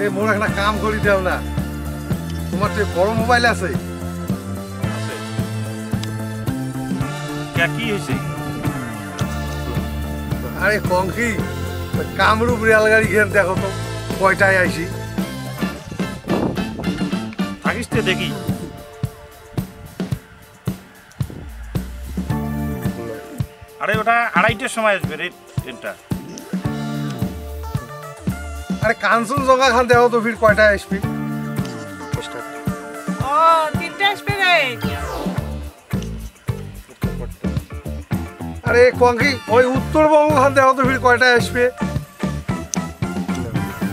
এই মোর একটা কাম করি দেও না তোমার তো বড় মোবাইল আছে কি হয়েছে আরে কঙ্কি কামরূপ রেলগাড়ি ঘের দেখো তো কয়টায় আইসি থাকিস তো দেখি আরে ওটা 2:30টার সময় আসবে রে ট্রেনটা আরে কাঞ্চনজঙ্ঘা খান দেখো তো ফির কয়টায় আসবি ও 3টা আসবে রে আরে কঙ্কি ওই উত্তরবঙ্গ খান দেখো তো ফির কয়টায় আসবে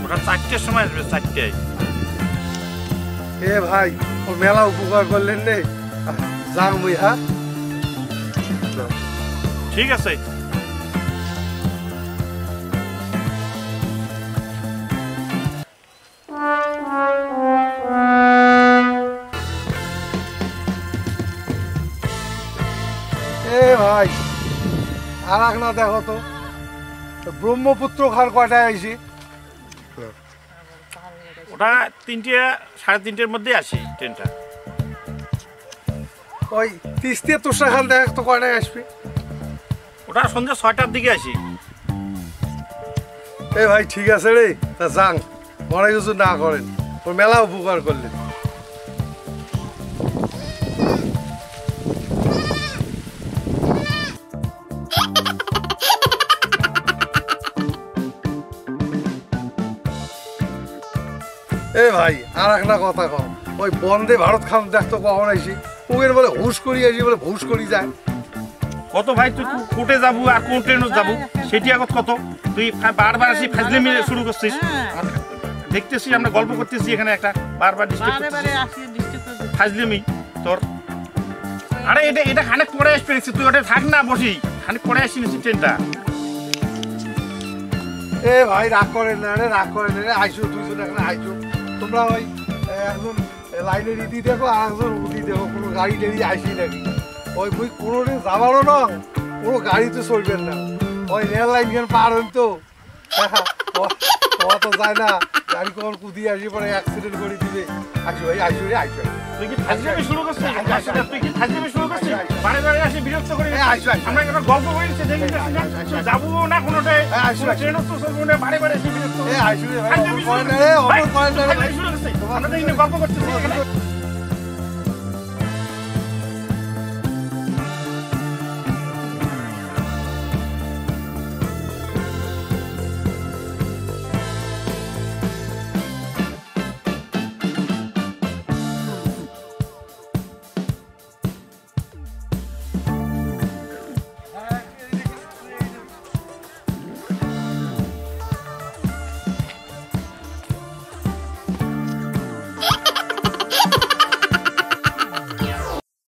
ওটা 4টার সময় আসবে 4টায় এ ভাই ও মেলা উপকার করলেন রে যাং মুই হ্যাঁ ঠিক আছে এ ভাই আর এক না দেখো তো ব্রহ্মপুত্র খান কয়টায় আইসি ওটা 3টে 3:30টার মধ্যে আসি ট্রেনটা ওই তিস্তিয়া তোষা খান দেখ তো কয়টায় আসবি ওটা সন্ধ্যা 6টার দিকে আসি এ ভাই ঠিক আছে রে তা যাং মনে কিছু না করেন ওর মেলা উপকার করলেন এ ভাই আর একটা কথা কম ওই বন্দে ভারত খান দেখতো কখন আইসি ওকে বলে হুশ করি আসি বলে হুশ করি যায় কত ভাই তুই কোর্টে যাবো আর কোন ট্রেনে যাবো সেটি আগত কত তুই বারবার আসি ফাজলামি শুরু করছিস দেখতেছিস আমরা গল্প করতেছি এখানে একটা বারবার ডিস্টার্ব করতেছিস ফাজলামি তোর আরে এটা খানিক পরে আসবে তুই ওটা থাক না বসি খানিক পরে আসি নিছি ট্রেনটা এ ভাই রাগ করেন না রে রাগ করেন না রে আইসো দুইজন এখানে আইসো তোমরা ওই একজন লাইনের ইদি দেখো আর একজন উদি দেখো কোনো গাড়ি টাড়ি আইসি নাকি ওই বই কোনো দিন যাবারও না কোনো গাড়িতে চলবেন না ওই রেল লাইন খান পার হইন তো তো যায় না গাড়ি কখন কুদিয়ে আসি পরে অ্যাক্সিডেন্ট করে দিবে আইসো ভাই আইসো রে আইসো তুই কি ফাজলামি শুরু করছিস তুই কি ফাজলামি শুরু করছিস বারে বারে আসি বিরক্ত করে আইসো আমরা একটা গল্প করেছি দেখি যাবো না কোনোটাই ট্রেন তো চলবো না বারে বারে আসি বিরক্ত এ আইসো রে ভাই অমর করেন না রে অমর করেন না রে ভাই শুরু করছিস আমরা তো এখানে গল্প করতেছি